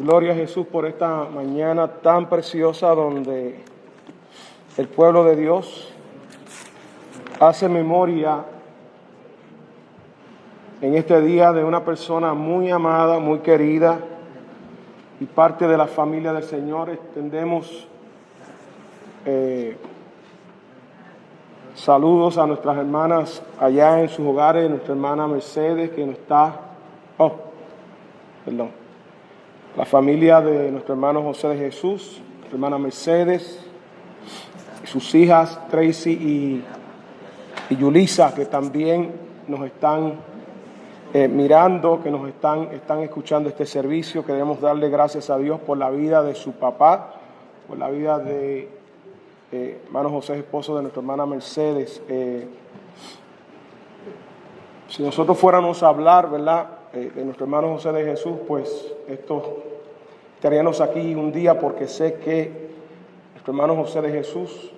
Gloria a Jesús por esta mañana tan preciosa donde el pueblo de Dios hace memoria en este día de una persona muy amada, muy querida y parte de la familia del Señor. Extendemos saludos a nuestras hermanas allá en sus hogares, nuestra hermana Mercedes que no está, la familia de nuestro hermano José de Jesús, nuestra hermana Mercedes, y sus hijas Tracy y Yulisa, que también nos están mirando, que nos están escuchando este servicio. Queremos darle gracias a Dios por la vida de su papá, por la vida de hermano José, esposo de nuestra hermana Mercedes. Si nosotros fuéramos a hablar, ¿verdad?, de nuestro hermano José de Jesús, pues estaríamos aquí un día, porque sé que nuestro hermano José de Jesús,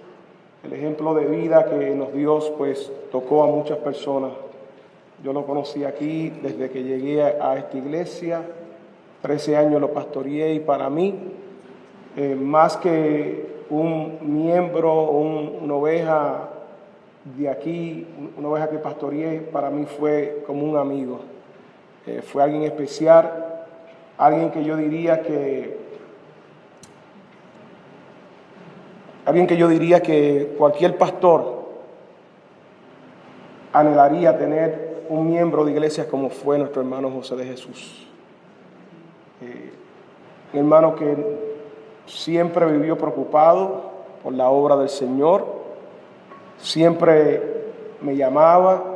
el ejemplo de vida que nos dio, pues tocó a muchas personas. Yo lo conocí aquí desde que llegué a esta iglesia, 13 años lo pastoreé, y para mí, más que un miembro, una oveja de aquí, una oveja que pastoreé, para mí fue como un amigo. Fue alguien especial, alguien que yo diría que cualquier pastor anhelaría tener un miembro de iglesia como fue nuestro hermano José de Jesús. Un hermano que siempre vivió preocupado por la obra del Señor, siempre me llamaba,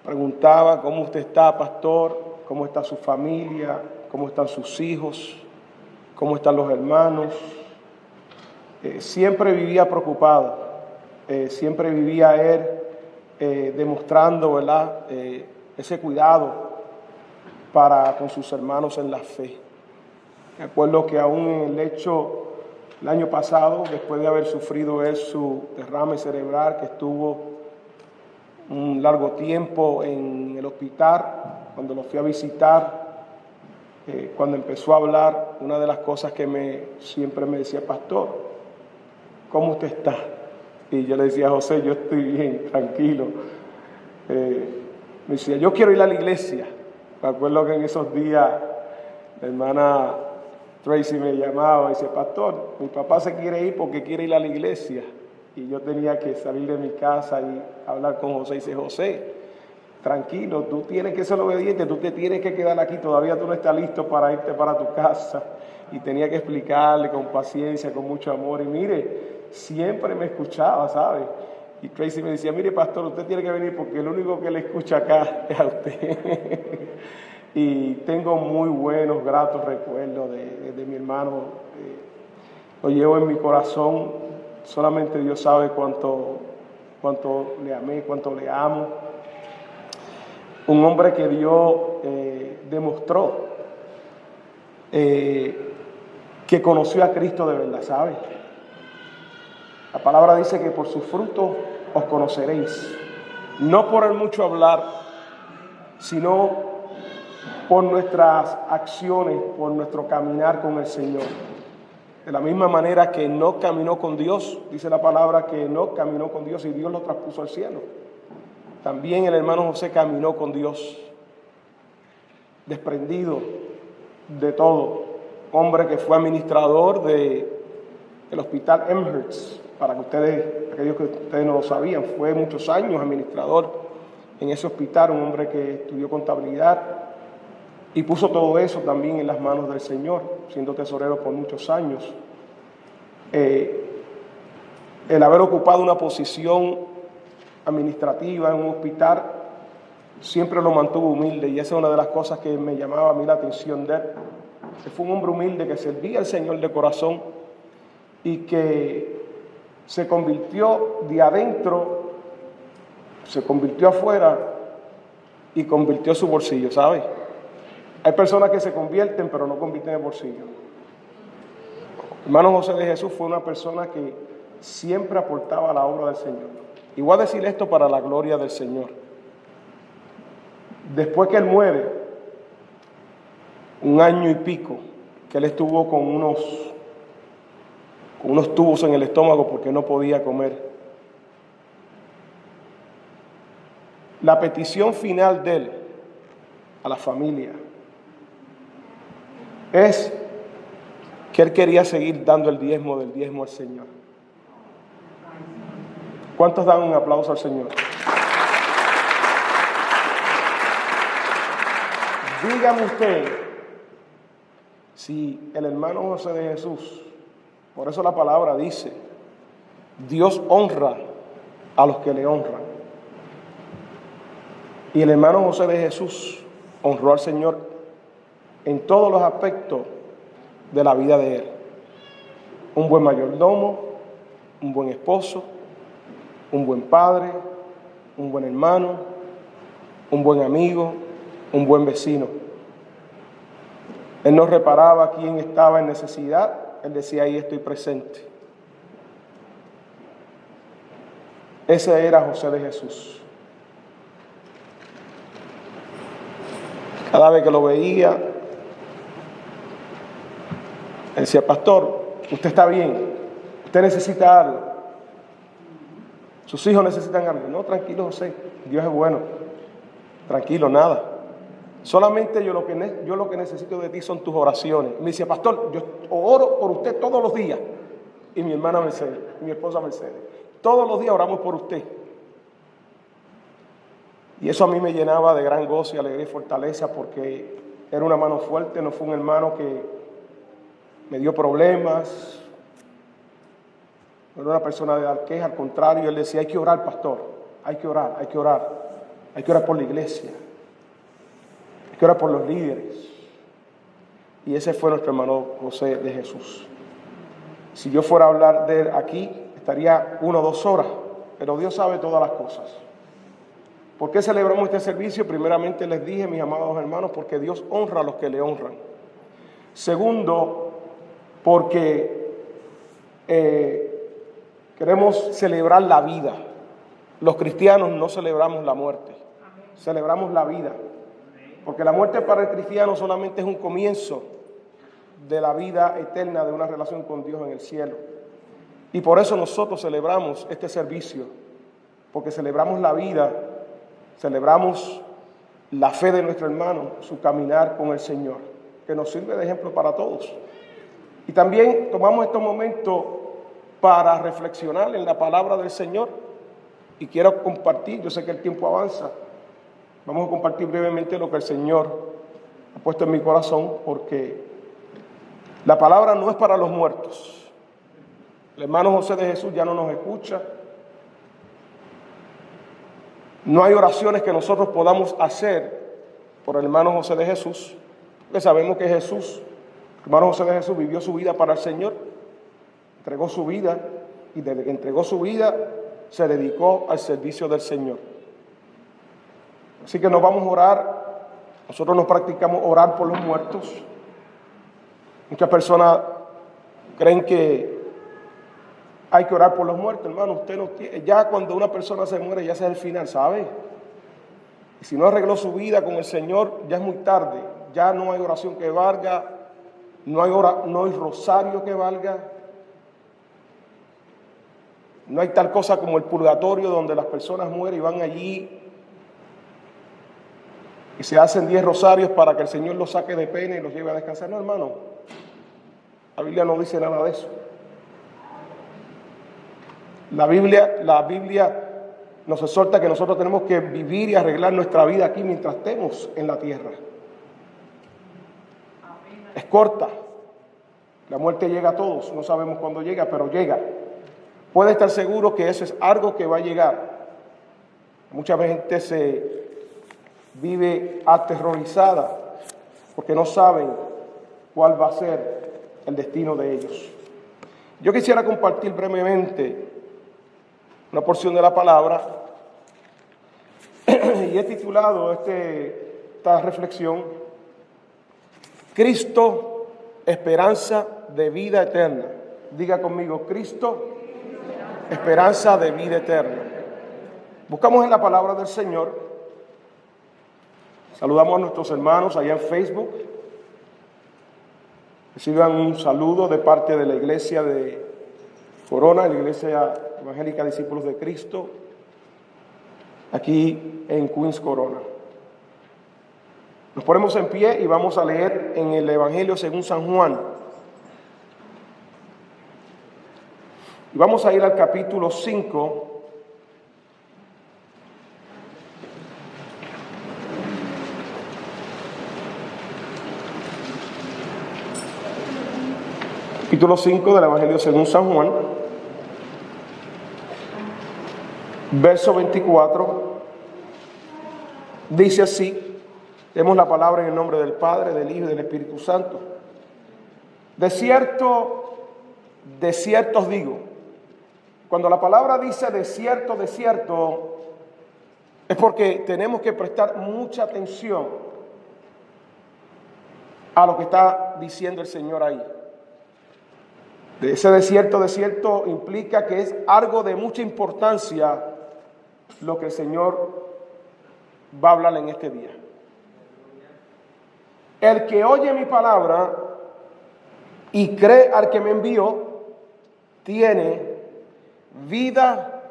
preguntaba: ¿cómo usted está, pastor? ¿Cómo está su familia? ¿Cómo están sus hijos? ¿Cómo están los hermanos? Siempre vivía preocupado, siempre vivía él demostrando, ¿verdad?, ese cuidado con sus hermanos en la fe. Me acuerdo que aún en el año pasado, después de haber sufrido él su derrame cerebral, que estuvo un largo tiempo en el hospital, cuando lo fui a visitar, cuando empezó a hablar, una de las cosas que siempre me decía: pastor, ¿cómo usted está? Y yo le decía: José, yo estoy bien, tranquilo. Me decía: yo quiero ir a la iglesia. Me acuerdo que en esos días la hermana Tracy me llamaba y decía: pastor, mi papá se quiere ir porque quiere ir a la iglesia. Y yo tenía que salir de mi casa y hablar con José. Y dice: José, tranquilo, tú tienes que ser obediente, tú te tienes que quedar aquí, todavía tú no estás listo para irte para tu casa. Y tenía que explicarle con paciencia, con mucho amor. Y mire, siempre me escuchaba, ¿sabe? Y Tracy me decía: mire, pastor, usted tiene que venir porque el único que le escucha acá es a usted. Y tengo muy buenos, gratos recuerdos de mi hermano. Lo llevo en mi corazón. Solamente Dios sabe cuánto le amé, cuánto le amo. Un hombre que Dios demostró que conoció a Cristo de verdad, ¿sabe? La palabra dice que por sus frutos os conoceréis. No por el mucho hablar, sino por nuestras acciones, por nuestro caminar con el Señor. De la misma manera que no caminó con Dios, dice la palabra que no caminó con Dios y Dios lo traspuso al cielo. También el hermano José caminó con Dios, desprendido de todo. Hombre que fue administrador del hospital Amherst, aquellos que ustedes no lo sabían, fue muchos años administrador en ese hospital, un hombre que estudió contabilidad y puso todo eso también en las manos del Señor, siendo tesorero por muchos años. El haber ocupado una posición administrativa en un hospital siempre lo mantuvo humilde, y esa es una de las cosas que me llamaba a mí la atención de él. Que fue un hombre humilde que servía al Señor de corazón y que se convirtió de adentro, se convirtió afuera y convirtió su bolsillo, ¿sabes? Hay personas que se convierten pero no convierten el bolsillo. Hermano José de Jesús fue una persona que siempre aportaba a la obra del Señor. Y voy a decir esto para la gloria del Señor. Después que él muere, 1 año y pico que él estuvo con unos tubos en el estómago porque no podía comer. La petición final de él a la familia es que él quería seguir dando el diezmo del diezmo al Señor. ¿Cuántos dan un aplauso al Señor? Dígame usted si el hermano José de Jesús, por eso la palabra dice, Dios honra a los que le honran. Y el hermano José de Jesús honró al Señor en todos los aspectos de la vida de él. Un buen mayordomo, un buen esposo, un buen padre, un buen hermano, un buen amigo, un buen vecino. Él no reparaba quién estaba en necesidad, él decía, ahí estoy presente. Ese era José de Jesús. Cada vez que lo veía, él decía, pastor, usted está bien, usted necesita algo, sus hijos necesitan algo. No, tranquilo José, Dios es bueno, tranquilo, nada. Solamente yo lo que necesito de ti son tus oraciones. Me decía, pastor, yo oro por usted todos los días. Y mi hermana Mercedes, mi esposa Mercedes, todos los días oramos por usted. Y eso a mí me llenaba de gran gozo y alegría y fortaleza, porque era una mano fuerte, no fue un hermano que me dio problemas, no era una persona de dar queja, al contrario, él decía, hay que orar, pastor, hay que orar, hay que orar, hay que orar por la iglesia, hay que orar por los líderes. Y ese fue nuestro hermano José de Jesús. Si yo fuera a hablar de él aquí, estaría 1 o 2 horas, pero Dios sabe todas las cosas. ¿Por qué celebramos este servicio? Primeramente les dije, mis amados hermanos, porque Dios honra a los que le honran. Segundo, porque queremos celebrar la vida. Los cristianos no celebramos la muerte, celebramos la vida. Porque la muerte para el cristiano solamente es un comienzo de la vida eterna, de una relación con Dios en el cielo. Y por eso nosotros celebramos este servicio, porque celebramos la vida, celebramos la fe de nuestro hermano, su caminar con el Señor, que nos sirve de ejemplo para todos. Y también tomamos estos momentos para reflexionar en la palabra del Señor. Y quiero compartir, yo sé que el tiempo avanza, vamos a compartir brevemente lo que el Señor ha puesto en mi corazón, porque la palabra no es para los muertos. El hermano José de Jesús ya no nos escucha. No hay oraciones que nosotros podamos hacer por el hermano José de Jesús, porque sabemos que Jesús, el hermano José de Jesús, vivió su vida para el Señor, entregó su vida, y desde que entregó su vida se dedicó al servicio del Señor. Así que nos vamos a orar. Nosotros nos practicamos orar por los muertos. Muchas personas creen que hay que orar por los muertos, hermano. Usted no tiene, ya cuando una persona se muere, ya ese es el final, ¿sabe? Y si no arregló su vida con el Señor, ya es muy tarde. Ya no hay oración que valga, no hay rosario que valga. No hay tal cosa como el purgatorio, donde las personas mueren y van allí y se hacen 10 rosarios para que el Señor los saque de pena y los lleve a descansar. No, hermano, la Biblia no dice nada de eso. La Biblia nos exhorta que nosotros tenemos que vivir y arreglar nuestra vida aquí mientras estemos en la tierra. Es corta. La muerte llega a todos, no sabemos cuándo llega, pero llega. Puede estar seguro que eso es algo que va a llegar. Mucha gente se vive aterrorizada porque no saben cuál va a ser el destino de ellos. Yo quisiera compartir brevemente una porción de la palabra y he titulado esta reflexión, Cristo, esperanza de vida eterna. Diga conmigo, Cristo, esperanza de vida eterna. Buscamos en la palabra del Señor. Saludamos a nuestros hermanos allá en Facebook. Reciban un saludo de parte de la iglesia de Corona, la iglesia evangélica Discípulos de Cristo, aquí en Queens, Corona. Nos ponemos en pie y vamos a leer en el Evangelio según San Juan. Y vamos a ir al capítulo 5. Capítulo 5 del Evangelio según San Juan, verso 24, dice así, leemos la palabra en el nombre del Padre, del Hijo y del Espíritu Santo. De cierto os digo, cuando la palabra dice de cierto, es porque tenemos que prestar mucha atención a lo que está diciendo el Señor ahí. De ese de cierto implica que es algo de mucha importancia lo que el Señor va a hablar en este día. El que oye mi palabra y cree al que me envió, tiene vida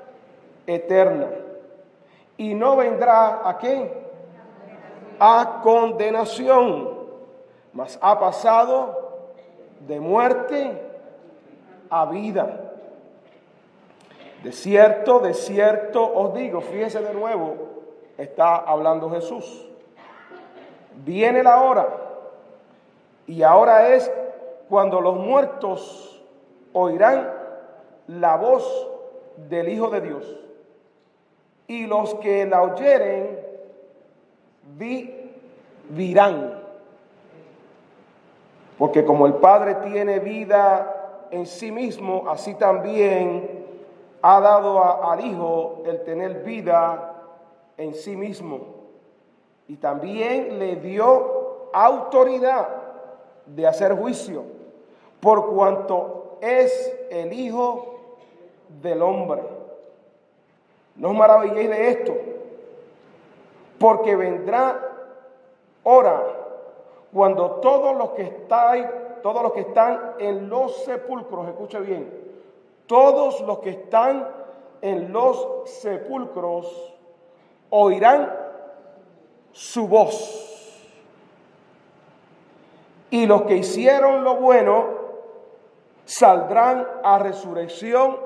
eterna y no vendrá ¿a qué? A condenación, mas ha pasado de muerte a vida. De cierto os digo, fíjese de nuevo, está hablando Jesús. Viene la hora, y ahora es cuando los muertos oirán la voz del Hijo de Dios, y los que la oyeren vivirán. Porque como el Padre tiene vida en sí mismo, así también ha dado al Hijo el tener vida en sí mismo. Y también le dio autoridad de hacer juicio, por cuanto es el Hijo del hombre. No os maravilléis de esto, porque vendrá hora cuando todos los que están en los sepulcros, escuche bien, todos los que están en los sepulcros oirán su voz. Y los que hicieron lo bueno saldrán a resurrección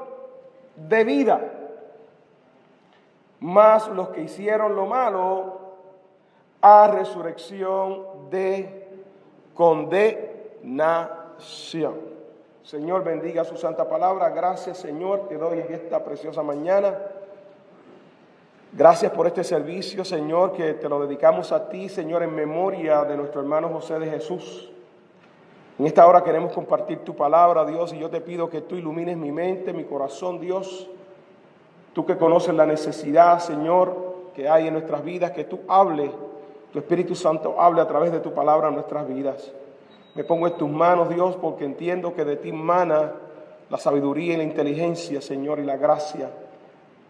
de vida, mas los que hicieron lo malo a resurrección de condenación. Señor, bendiga su santa palabra. Gracias, Señor, te doy en esta preciosa mañana. Gracias por este servicio, Señor, que te lo dedicamos a ti, Señor, en memoria de nuestro hermano José de Jesús. En esta hora queremos compartir tu palabra, Dios, y yo te pido que tú ilumines mi mente, mi corazón, Dios. Tú que conoces la necesidad, Señor, que hay en nuestras vidas, que tú hables, tu Espíritu Santo hable a través de tu palabra en nuestras vidas. Me pongo en tus manos, Dios, porque entiendo que de ti mana la sabiduría y la inteligencia, Señor, y la gracia.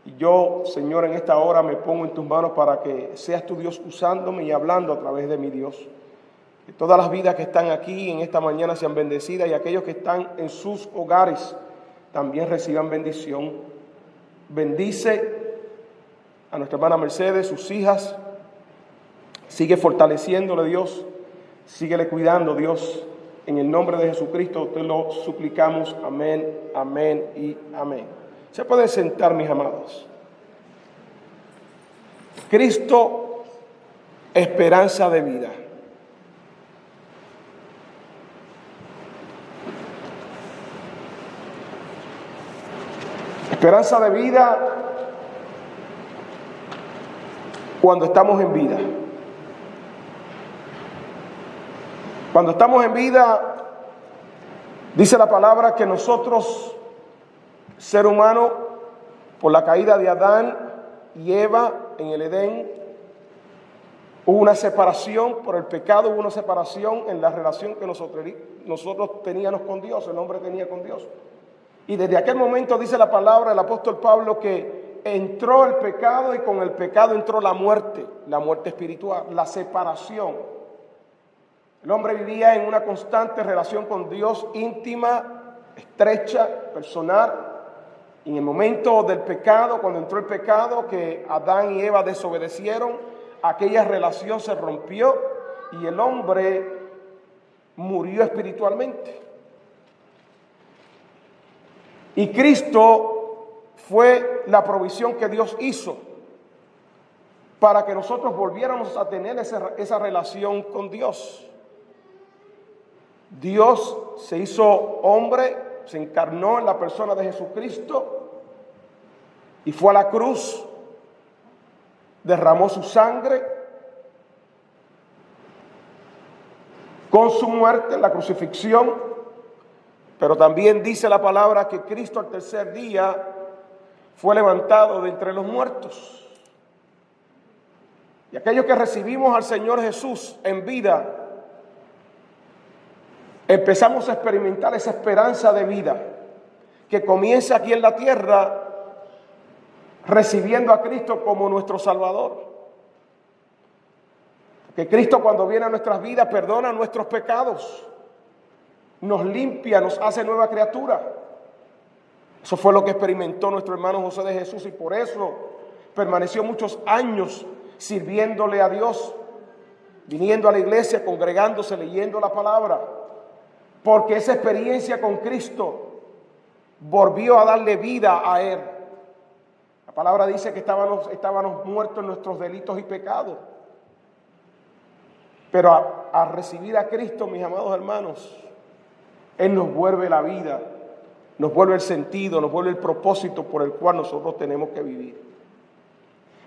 Y yo, Señor, en esta hora me pongo en tus manos para que seas tu Dios usándome y hablando a través de mi Dios. Que todas las vidas que están aquí en esta mañana sean bendecidas y aquellos que están en sus hogares también reciban bendición. Bendice a nuestra hermana Mercedes, sus hijas. Sigue fortaleciéndole, Dios. Síguele cuidando, Dios. En el nombre de Jesucristo te lo suplicamos. Amén, amén y amén. Se pueden sentar, mis amados. Cristo, esperanza de vida. Esperanza de vida cuando estamos en vida. Cuando estamos en vida, dice la palabra que nosotros, ser humano, por la caída de Adán y Eva en el Edén, hubo una separación por el pecado, hubo una separación en la relación que nosotros teníamos con Dios, el hombre tenía con Dios. Y desde aquel momento dice la palabra del apóstol Pablo que entró el pecado y con el pecado entró la muerte espiritual, la separación. El hombre vivía en una constante relación con Dios, íntima, estrecha, personal. Y en el momento del pecado, cuando entró el pecado, que Adán y Eva desobedecieron, aquella relación se rompió y el hombre murió espiritualmente. Y Cristo fue la provisión que Dios hizo para que nosotros volviéramos a tener esa relación con Dios. Dios se hizo hombre, se encarnó en la persona de Jesucristo y fue a la cruz, derramó su sangre. Con su muerte, la crucifixión, pero también dice la palabra que Cristo al tercer día fue levantado de entre los muertos. Y aquellos que recibimos al Señor Jesús en vida, empezamos a experimentar esa esperanza de vida que comienza aquí en la tierra recibiendo a Cristo como nuestro Salvador. Que Cristo, cuando viene a nuestras vidas, perdona nuestros pecados, nos limpia, nos hace nueva criatura. Eso fue lo que experimentó nuestro hermano José de Jesús y por eso permaneció muchos años sirviéndole a Dios, viniendo a la iglesia, congregándose, leyendo la palabra, porque esa experiencia con Cristo volvió a darle vida a él. La palabra dice que estábamos muertos en nuestros delitos y pecados. Pero a recibir a Cristo, mis amados hermanos, Él nos vuelve la vida, nos vuelve el sentido, nos vuelve el propósito por el cual nosotros tenemos que vivir.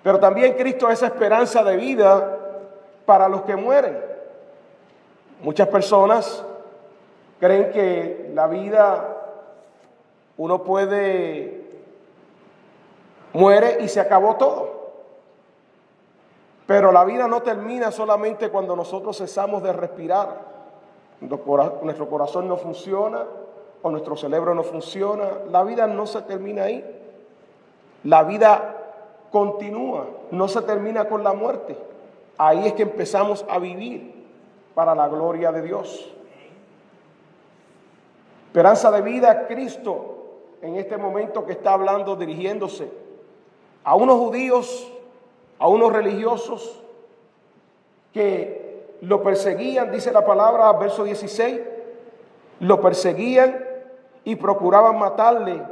Pero también Cristo es esa esperanza de vida para los que mueren. Muchas personas creen que la vida uno muere y se acabó todo. Pero la vida no termina solamente cuando nosotros cesamos de respirar. Nuestro corazón no funciona o nuestro cerebro no funciona. La vida no se termina ahí. La vida continúa, no se termina con la muerte. Ahí es que empezamos a vivir para la gloria de Dios. Esperanza de vida, Cristo en este momento que está hablando, dirigiéndose a unos judíos, a unos religiosos que lo perseguían, dice la palabra, verso 16, lo perseguían y procuraban matarle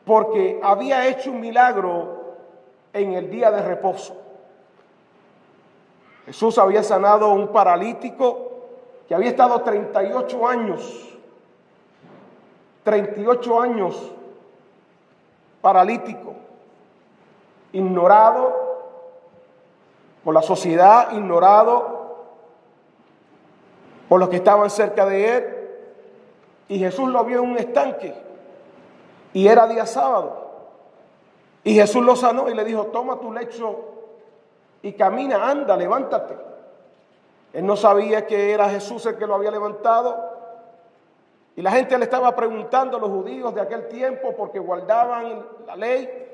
porque había hecho un milagro en el día de reposo. Jesús había sanado a un paralítico que había estado 38 años paralítico, ignorado por la sociedad, ignorado por los que estaban cerca de él. Y Jesús lo vio en un estanque y era día sábado. Y Jesús lo sanó y le dijo: toma tu lecho y camina, anda, levántate. Él no sabía que era Jesús el que lo había levantado. Y la gente le estaba preguntando a los judíos de aquel tiempo, porque guardaban la ley.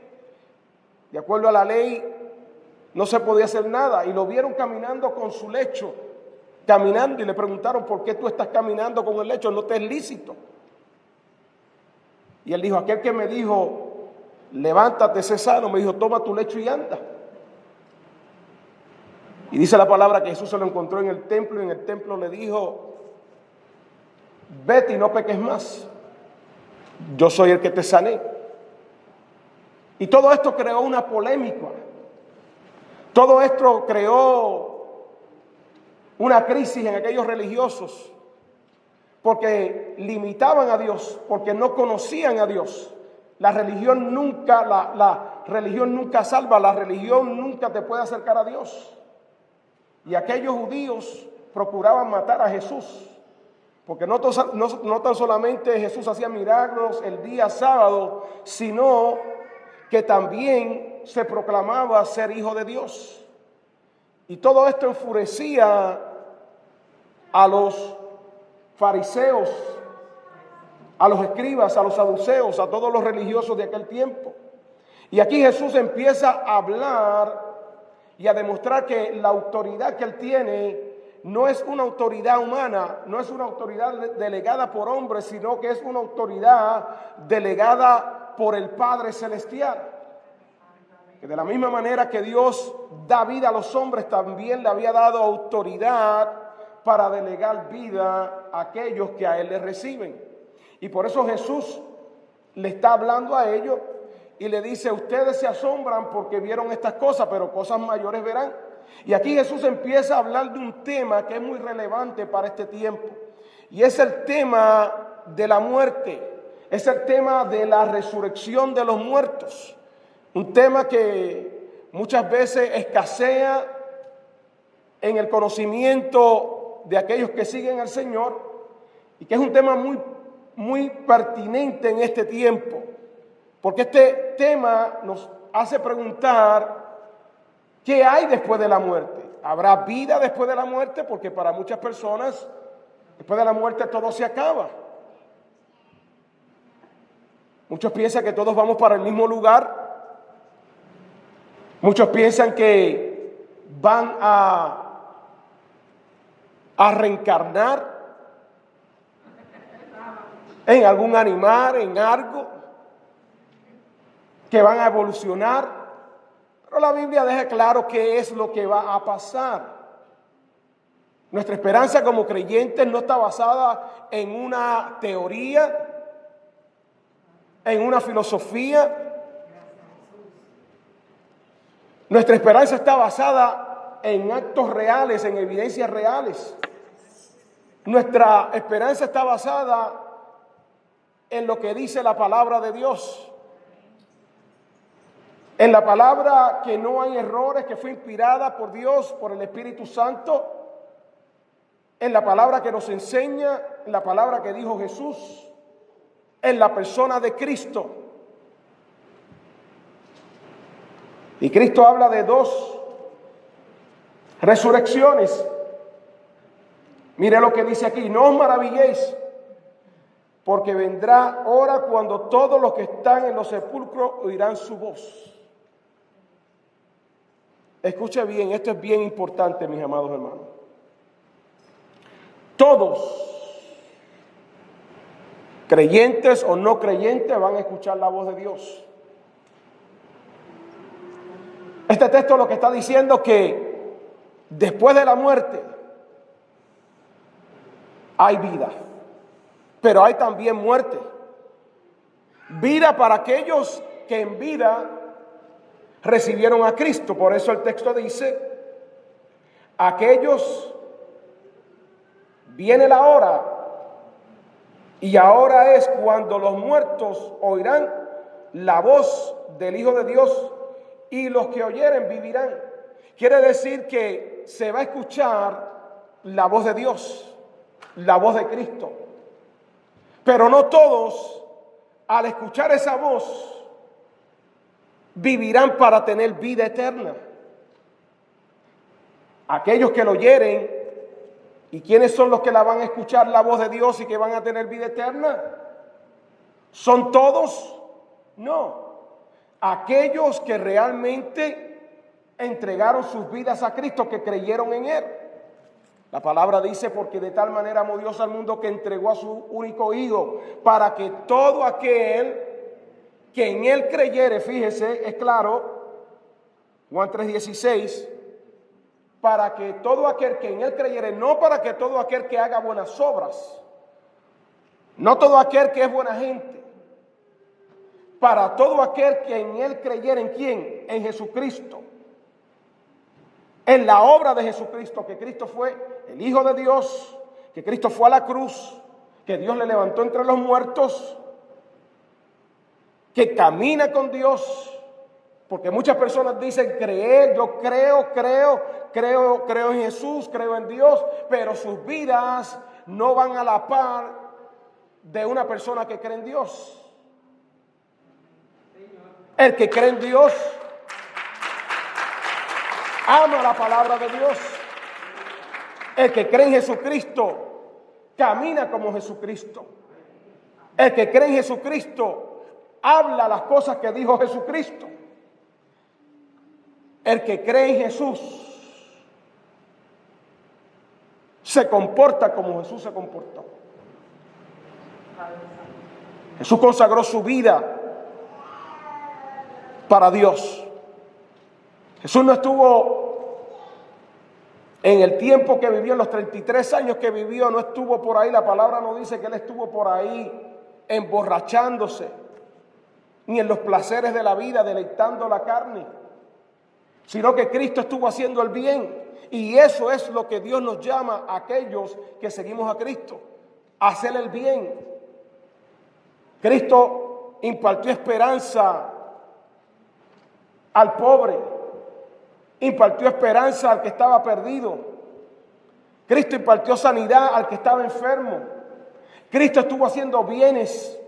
De acuerdo a la ley no se podía hacer nada. Y lo vieron caminando con su lecho, caminando, y le preguntaron: ¿por qué tú estás caminando con el lecho? No te es lícito. Y él dijo: aquel que me dijo levántate, sé sano, me dijo: toma tu lecho y anda. Y dice la palabra que Jesús se lo encontró en el templo, y en el templo le dijo: vete y no peques más, yo soy el que te sané. Y todo esto creó una polémica, todo esto creó una crisis en aquellos religiosos, porque limitaban a Dios, porque no conocían a Dios. La religión nunca salva, la religión nunca te puede acercar a Dios. Y aquellos judíos procuraban matar a Jesús, porque no tan solamente Jesús hacía milagros el día sábado, sino que también se proclamaba ser hijo de Dios. Y todo esto enfurecía a los fariseos, a los escribas, a los saduceos, a todos los religiosos de aquel tiempo. Y aquí Jesús empieza a hablar y a demostrar que la autoridad que él tiene no es una autoridad humana, no es una autoridad delegada por hombres, sino que es una autoridad delegada por el Padre Celestial. Que de la misma manera que Dios da vida a los hombres, también le había dado autoridad para delegar vida a aquellos que a Él le reciben. Y por eso Jesús le está hablando a ellos y le dice: ustedes se asombran porque vieron estas cosas, pero cosas mayores verán. Y aquí Jesús empieza a hablar de un tema que es muy relevante para este tiempo. Y es el tema de la muerte. Es el tema de la resurrección de los muertos. Un tema que muchas veces escasea en el conocimiento de aquellos que siguen al Señor. Y que es un tema muy pertinente en este tiempo. Porque este tema nos hace preguntar: ¿qué hay después de la muerte? ¿Habrá vida después de la muerte? Porque para muchas personas, después de la muerte todo se acaba. Muchos piensan que todos vamos para el mismo lugar. Muchos piensan que van a reencarnar en algún animal, en algo, que van a evolucionar. Pero la Biblia deja claro qué es lo que va a pasar. Nuestra esperanza como creyentes no está basada en una teoría, en una filosofía. Nuestra esperanza está basada en actos reales, en evidencias reales. Nuestra esperanza está basada en lo que dice la palabra de Dios. En la palabra que no hay errores, que fue inspirada por Dios, por el Espíritu Santo. En la palabra que nos enseña, en la palabra que dijo Jesús, en la persona de Cristo. Y Cristo habla de dos resurrecciones. Mire lo que dice aquí: no os maravilléis, porque vendrá hora cuando todos los que están en los sepulcros oirán su voz. Escuche bien, esto es bien importante, mis amados hermanos. Todos, creyentes o no creyentes, van a escuchar la voz de Dios. Este texto lo que está diciendo es que después de la muerte hay vida, pero hay también muerte. Vida para aquellos que en vida recibieron a Cristo. Por eso el texto dice: aquellos, viene la hora, y ahora es cuando los muertos oirán la voz del Hijo de Dios, y los que oyeren vivirán. Quiere decir que se va a escuchar la voz de Dios, la voz de Cristo. Pero no todos, al escuchar esa voz, vivirán para tener vida eterna. Aquellos que lo oyeren. ¿Y quiénes son los que la van a escuchar la voz de Dios y que van a tener vida eterna? ¿Son todos? No. Aquellos que realmente entregaron sus vidas a Cristo, que creyeron en Él. La palabra dice: porque de tal manera amó Dios al mundo que entregó a su único Hijo, para que todo aquel que en Él creyere, fíjese, es claro, Juan 3:16, para que todo aquel que en Él creyere, no para que todo aquel que haga buenas obras, no todo aquel que es buena gente, para todo aquel que en Él creyere. ¿En quién? En Jesucristo, en la obra de Jesucristo, que Cristo fue el Hijo de Dios, que Cristo fue a la cruz, que Dios le levantó entre los muertos, que camina con Dios. Porque muchas personas dicen creer, yo creo en Jesús, creo en Dios, pero sus vidas no van a la par de una persona que cree en Dios. El que cree en Dios ama la palabra de Dios. El que cree en Jesucristo camina como Jesucristo. El que cree en Jesucristo habla las cosas que dijo Jesucristo. El que cree en Jesús se comporta como Jesús se comportó. Jesús consagró su vida para Dios. Jesús no estuvo en el tiempo que vivió, en los 33 años que vivió, no estuvo por ahí. La palabra no dice que Él estuvo por ahí emborrachándose, ni en los placeres de la vida, deleitando la carne, sino que Cristo estuvo haciendo el bien. Y eso es lo que Dios nos llama a aquellos que seguimos a Cristo, a hacer el bien. Cristo impartió esperanza al pobre, impartió esperanza al que estaba perdido. Cristo impartió sanidad al que estaba enfermo. Cristo estuvo haciendo bienes,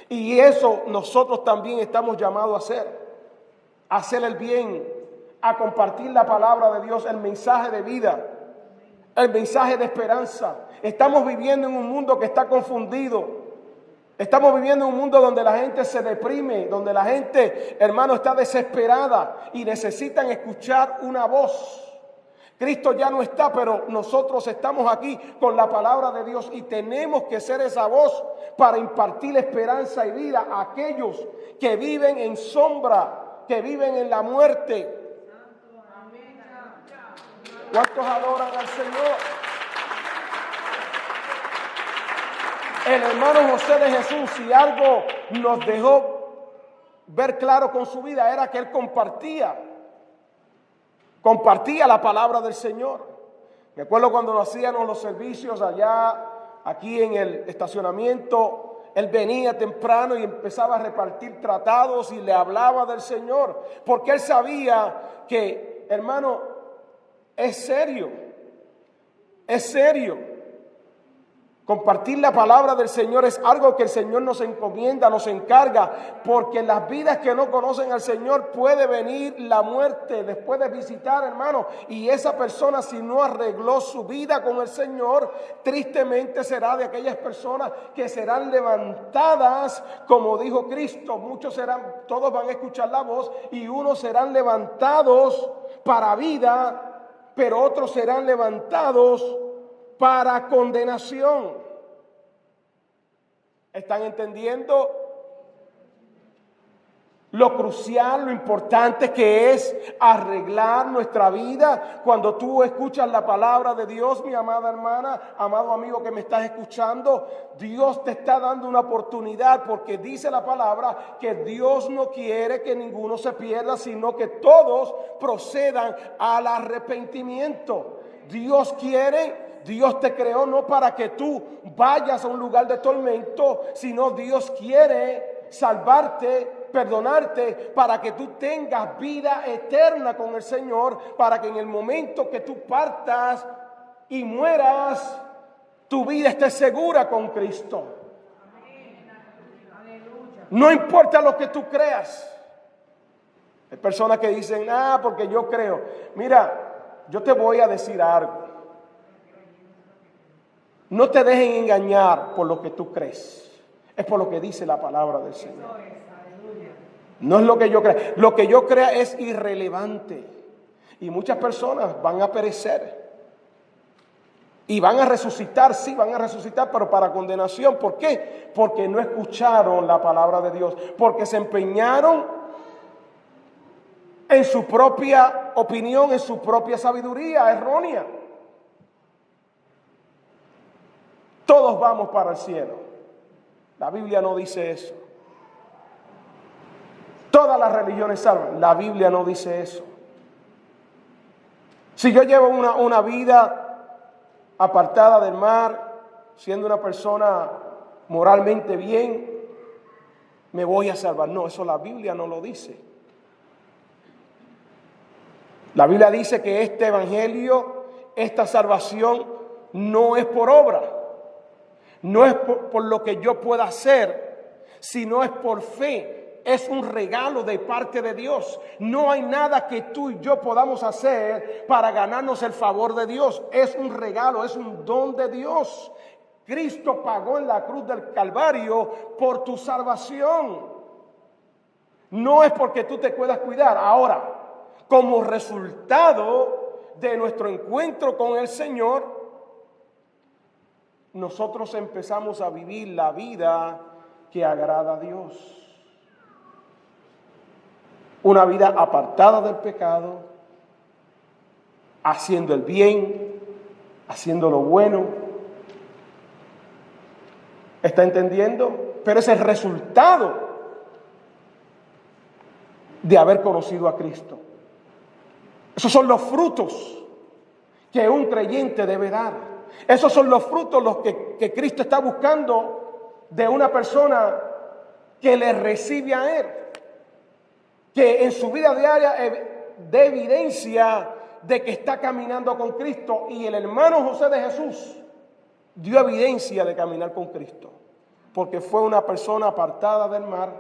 y eso nosotros también estamos llamados a hacer el bien, a compartir la palabra de Dios, el mensaje de vida, el mensaje de esperanza. Estamos viviendo en un mundo que está confundido. Estamos viviendo en un mundo donde la gente se deprime, donde la gente, hermano, está desesperada y necesitan escuchar una voz. Cristo ya no está, pero nosotros estamos aquí con la palabra de Dios y tenemos que ser esa voz para impartir esperanza y vida a aquellos que viven en sombra, que viven en la muerte. ¿Cuántos adoran al Señor? El hermano José de Jesús, si algo nos dejó ver claro con su vida, era que él compartía la palabra del Señor. Me acuerdo cuando nos hacíamos los servicios allá, aquí en el estacionamiento, él venía temprano y empezaba a repartir tratados y le hablaba del Señor, porque él sabía que, hermano, es serio. Compartir la palabra del Señor es algo que el Señor nos encomienda, nos encarga, porque en las vidas que no conocen al Señor puede venir la muerte, les puede visitar, hermano, y esa persona, si no arregló su vida con el Señor, tristemente será de aquellas personas que serán levantadas, como dijo Cristo. Todos van a escuchar la voz y unos serán levantados para vida, pero otros serán levantados para condenación. ¿Están entendiendo lo crucial, lo importante que es arreglar nuestra vida? Cuando tú escuchas la palabra de Dios, mi amada hermana, amado amigo que me estás escuchando, Dios te está dando una oportunidad, porque dice la palabra que Dios no quiere que ninguno se pierda, sino que todos procedan al arrepentimiento. Dios te creó no para que tú vayas a un lugar de tormento, sino Dios quiere salvarte, perdonarte, para que tú tengas vida eterna con el Señor, para que en el momento que tú partas y mueras, tu vida esté segura con Cristo. No importa lo que tú creas. Hay personas que dicen, porque yo creo. Mira, yo te voy a decir algo. No te dejen engañar por lo que tú crees. Es por lo que dice la palabra del Señor. No es lo que yo crea. Lo que yo crea es irrelevante. Y muchas personas van a perecer. Y van a resucitar, sí, van a resucitar, pero para condenación. ¿Por qué? Porque no escucharon la palabra de Dios. Porque se empeñaron en su propia opinión, en su propia sabiduría errónea. Todos vamos para el cielo. La Biblia no dice eso. Todas las religiones salvan. La Biblia no dice eso. Si yo llevo una vida apartada del mar, siendo una persona moralmente bien, me voy a salvar. No, eso la Biblia no lo dice. La Biblia dice que este evangelio, esta salvación, no es por obra. No es por lo que yo pueda hacer, sino es por fe. Es un regalo de parte de Dios. No hay nada que tú y yo podamos hacer para ganarnos el favor de Dios. Es un regalo, es un don de Dios. Cristo pagó en la cruz del Calvario por tu salvación. No es porque tú te puedas cuidar. Ahora, como resultado de nuestro encuentro con el Señor, nosotros empezamos a vivir la vida que agrada a Dios. Una vida apartada del pecado, haciendo el bien, haciendo lo bueno. ¿Está entendiendo? Pero es el resultado de haber conocido a Cristo. Esos son los frutos que un creyente debe dar. Esos son los frutos los que Cristo está buscando de una persona que le recibe a Él. Que en su vida diaria dé evidencia de que está caminando con Cristo. Y el hermano José de Jesús dio evidencia de caminar con Cristo. Porque fue una persona apartada del mal,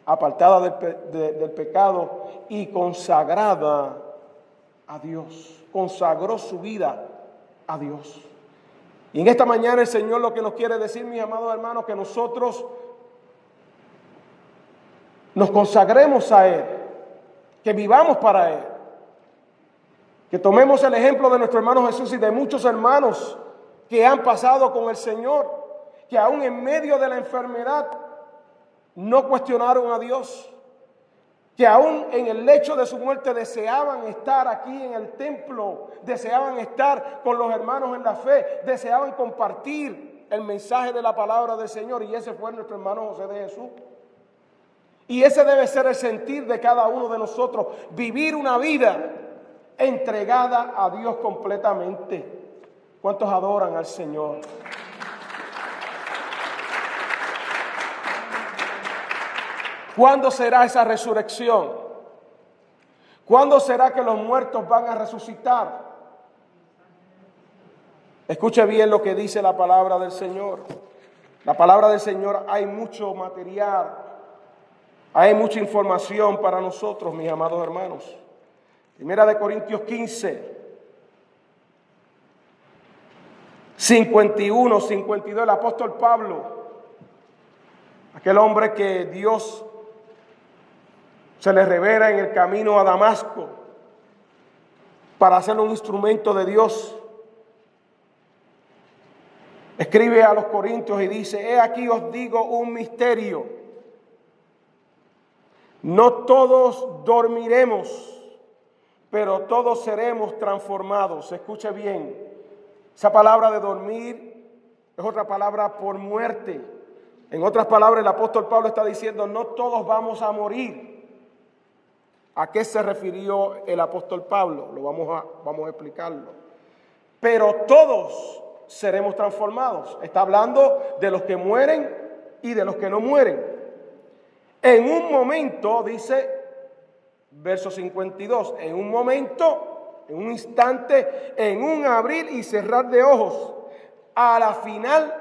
apartada del pecado y consagrada a Dios. Consagró su vida a Dios. Y en esta mañana el Señor lo que nos quiere decir, mis amados hermanos, que nosotros nos consagremos a Él, que vivamos para Él, que tomemos el ejemplo de nuestro hermano Jesús y de muchos hermanos que han pasado con el Señor, que aún en medio de la enfermedad no cuestionaron a Dios, que aún en el lecho de su muerte deseaban estar aquí en el templo, deseaban estar con los hermanos en la fe, deseaban compartir el mensaje de la palabra del Señor, y ese fue nuestro hermano José de Jesús. Y ese debe ser el sentir de cada uno de nosotros, vivir una vida entregada a Dios completamente. ¿Cuántos adoran al Señor? ¿Cuándo será esa resurrección? ¿Cuándo será que los muertos van a resucitar? Escuche bien lo que dice la palabra del Señor. La palabra del Señor, hay mucho material, hay mucha información para nosotros, mis amados hermanos. Primera de Corintios 15, 51, 52, el apóstol Pablo, aquel hombre que Dios se le revela en el camino a Damasco para hacerlo un instrumento de Dios. Escribe a los Corintios y dice: he aquí os digo un misterio. No todos dormiremos, pero todos seremos transformados. Escuche bien, esa palabra de dormir es otra palabra por muerte. En otras palabras, el apóstol Pablo está diciendo: no todos vamos a morir. ¿A qué se refirió el apóstol Pablo? Vamos a explicarlo. Pero todos seremos transformados. Está hablando de los que mueren y de los que no mueren. En un momento, dice, verso 52, en un momento, en un instante, en un abrir y cerrar de ojos, a la final,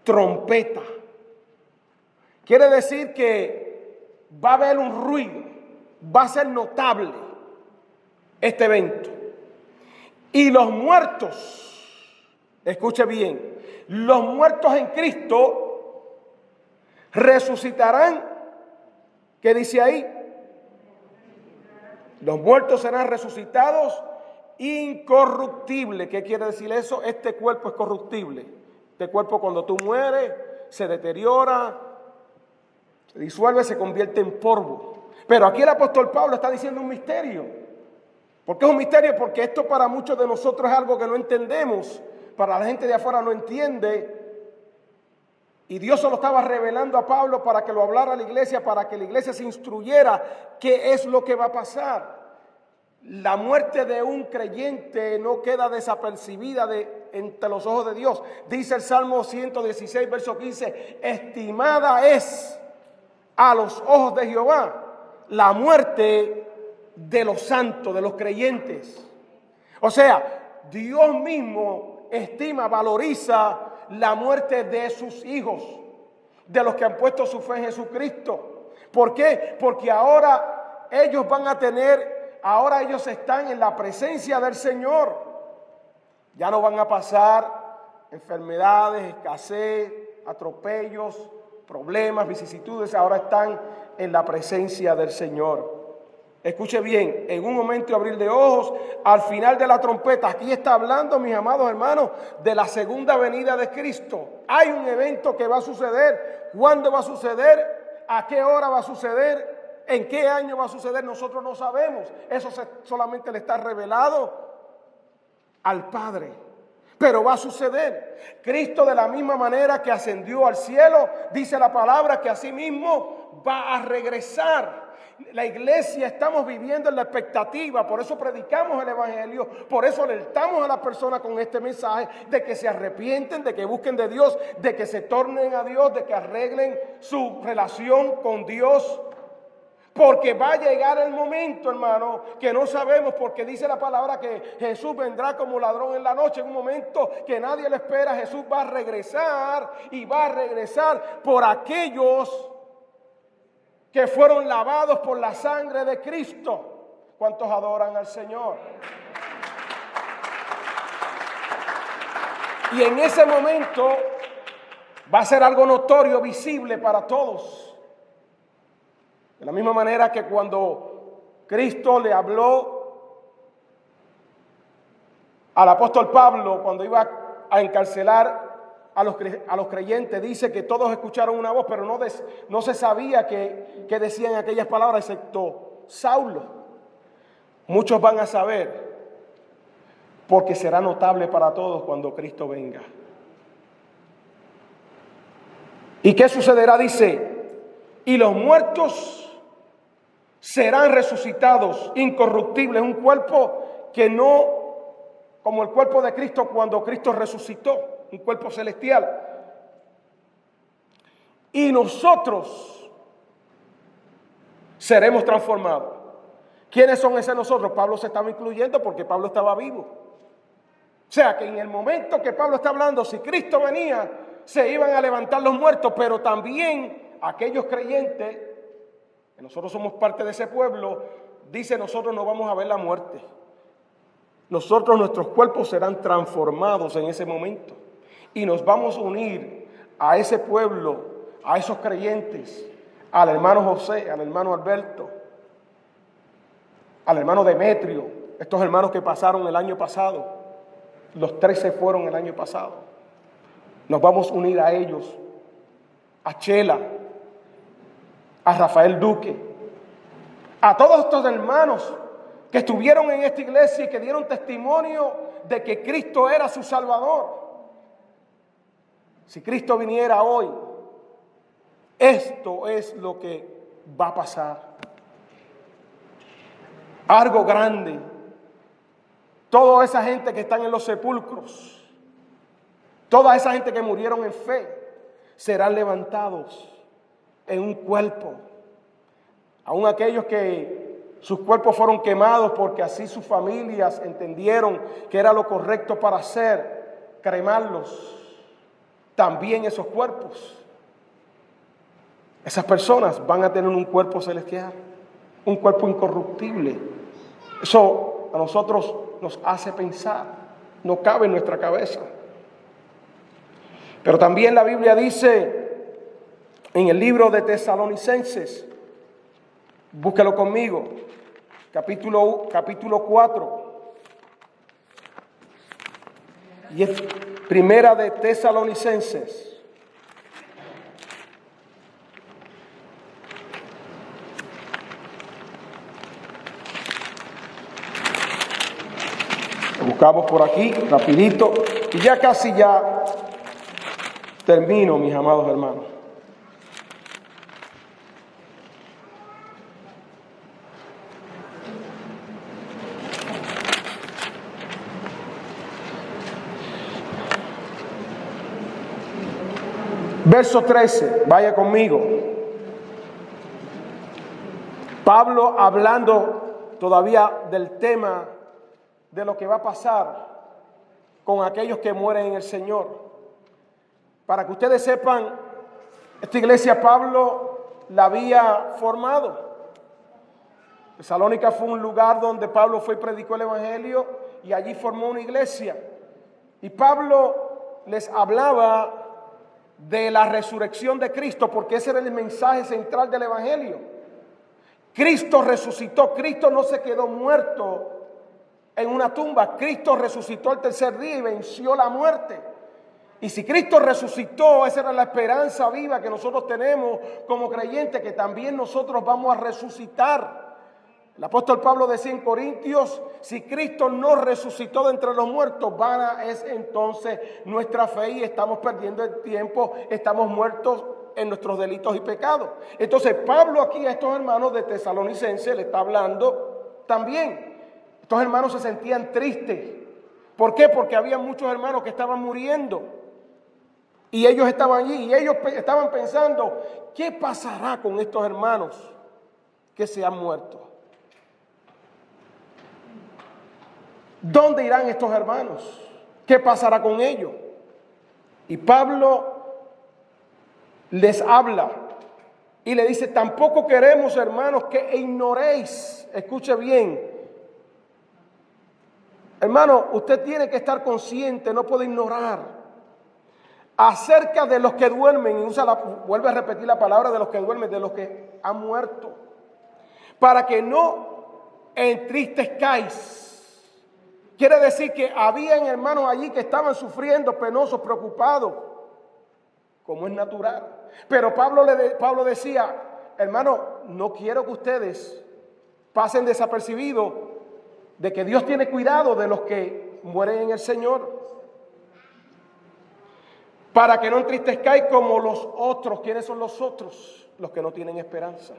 trompeta. Quiere decir que va a haber un ruido, va a ser notable este evento. Y los muertos, escuche bien, los muertos en Cristo resucitarán. ¿Qué dice ahí? Los muertos serán resucitados incorruptibles. ¿Qué quiere decir eso? Este cuerpo es corruptible. Este cuerpo, cuando tú mueres, se deteriora, se disuelve, se convierte en polvo. Pero aquí el apóstol Pablo está diciendo un misterio. ¿Por qué es un misterio? Porque esto para muchos de nosotros es algo que no entendemos. Para la gente de afuera no entiende. Y Dios se lo estaba revelando a Pablo para que lo hablara a la iglesia, para que la iglesia se instruyera qué es lo que va a pasar. La muerte de un creyente no queda desapercibida entre los ojos de Dios. Dice el Salmo 116, verso 15, estimada es a los ojos de Jehová la muerte de los santos, de los creyentes. O sea, Dios mismo estima, valoriza la muerte de sus hijos, de los que han puesto su fe en Jesucristo. ¿Por qué? Porque ahora ellos van a tener, ahora ellos están en la presencia del Señor. Ya no van a pasar enfermedades, escasez, atropellos, problemas, vicisitudes. Ahora están en la presencia del Señor. Escuche bien, en un momento de abrir de ojos, al final de la trompeta, aquí está hablando, mis amados hermanos, de la segunda venida de Cristo. Hay un evento que va a suceder. ¿Cuándo va a suceder? ¿A qué hora va a suceder? ¿En qué año va a suceder? Nosotros no sabemos. Eso solamente le está revelado al Padre. Pero va a suceder. Cristo, de la misma manera que ascendió al cielo, dice la palabra que asimismo va a regresar. La iglesia estamos viviendo en la expectativa, por eso predicamos el evangelio, por eso alertamos a las personas con este mensaje de que se arrepienten, de que busquen de Dios, de que se tornen a Dios, de que arreglen su relación con Dios. Porque va a llegar el momento, hermano, que no sabemos, porque dice la palabra que Jesús vendrá como ladrón en la noche. En un momento que nadie le espera, Jesús va a regresar y va a regresar por aquellos que fueron lavados por la sangre de Cristo. ¿Cuántos adoran al Señor? Y en ese momento va a ser algo notorio, visible para todos. De la misma manera que cuando Cristo le habló al apóstol Pablo, cuando iba a encarcelar a los creyentes, dice que todos escucharon una voz, pero no se sabía qué decían aquellas palabras, excepto Saulo. Muchos van a saber, porque será notable para todos cuando Cristo venga. ¿Y qué sucederá? Dice, y los muertos serán resucitados, incorruptibles, un cuerpo que no, como el cuerpo de Cristo cuando Cristo resucitó, un cuerpo celestial. Y nosotros seremos transformados. ¿Quiénes son ese nosotros? Pablo se estaba incluyendo porque Pablo estaba vivo. O sea que en el momento que Pablo está hablando, si Cristo venía, se iban a levantar los muertos, pero también aquellos creyentes, que nosotros somos parte de ese pueblo, dice, nosotros no vamos a ver la muerte. Nuestros cuerpos serán transformados en ese momento. Y nos vamos a unir a ese pueblo, a esos creyentes, al hermano José, al hermano Alberto, al hermano Demetrio, estos hermanos que pasaron el año pasado. Los 13 fueron el año pasado. Nos vamos a unir a ellos, a Chela, a Rafael Duque, a todos estos hermanos que estuvieron en esta iglesia y que dieron testimonio de que Cristo era su Salvador. Si Cristo viniera hoy, esto es lo que va a pasar. Algo grande. Toda esa gente que están en los sepulcros, toda esa gente que murieron en fe, serán levantados en un cuerpo. Aún aquellos que sus cuerpos fueron quemados porque así sus familias entendieron que era lo correcto para hacer, cremarlos. También esos cuerpos, esas personas van a tener un cuerpo celestial, un cuerpo incorruptible. Eso a nosotros nos hace pensar, no cabe en nuestra cabeza. Pero también la Biblia dice en el libro de Tesalonicenses, búsquelo conmigo, capítulo 4, y es primera de Tesalonicenses. Lo buscamos por aquí, rapidito, y ya casi termino, mis amados hermanos. Verso 13, vaya conmigo. Pablo hablando todavía del tema de lo que va a pasar con aquellos que mueren en el Señor. Para que ustedes sepan, esta iglesia Pablo la había formado. Tesalónica fue un lugar donde Pablo fue y predicó el evangelio y allí formó una iglesia. Y Pablo les hablaba de la resurrección de Cristo, porque ese era el mensaje central del evangelio. Cristo resucitó. Cristo no se quedó muerto en una tumba. Cristo resucitó al tercer día y venció la muerte. Y si Cristo resucitó, esa era la esperanza viva que nosotros tenemos como creyentes, que también nosotros vamos a resucitar. El apóstol Pablo decía en Corintios: si Cristo no resucitó de entre los muertos, vana es entonces nuestra fe y estamos perdiendo el tiempo, estamos muertos en nuestros delitos y pecados. Entonces Pablo aquí a estos hermanos de Tesalonicenses le está hablando también. Estos hermanos se sentían tristes. ¿Por qué? Porque había muchos hermanos que estaban muriendo. Y ellos estaban allí y ellos estaban pensando: ¿qué pasará con estos hermanos que se han muerto? ¿Dónde irán estos hermanos? ¿Qué pasará con ellos? Y Pablo les habla y le dice: tampoco queremos, hermanos, que ignoréis. Escuche bien. Hermano, usted tiene que estar consciente, no puede ignorar acerca de los que duermen. Y vuelve a repetir la palabra de los que duermen, de los que han muerto, para que no entristezcáis. Quiere decir que habían hermanos allí que estaban sufriendo, penosos, preocupados, como es natural. Pero Pablo decía: hermano, no quiero que ustedes pasen desapercibidos de que Dios tiene cuidado de los que mueren en el Señor, para que no entristezcáis como los otros. ¿Quiénes son los otros? Los que no tienen esperanza.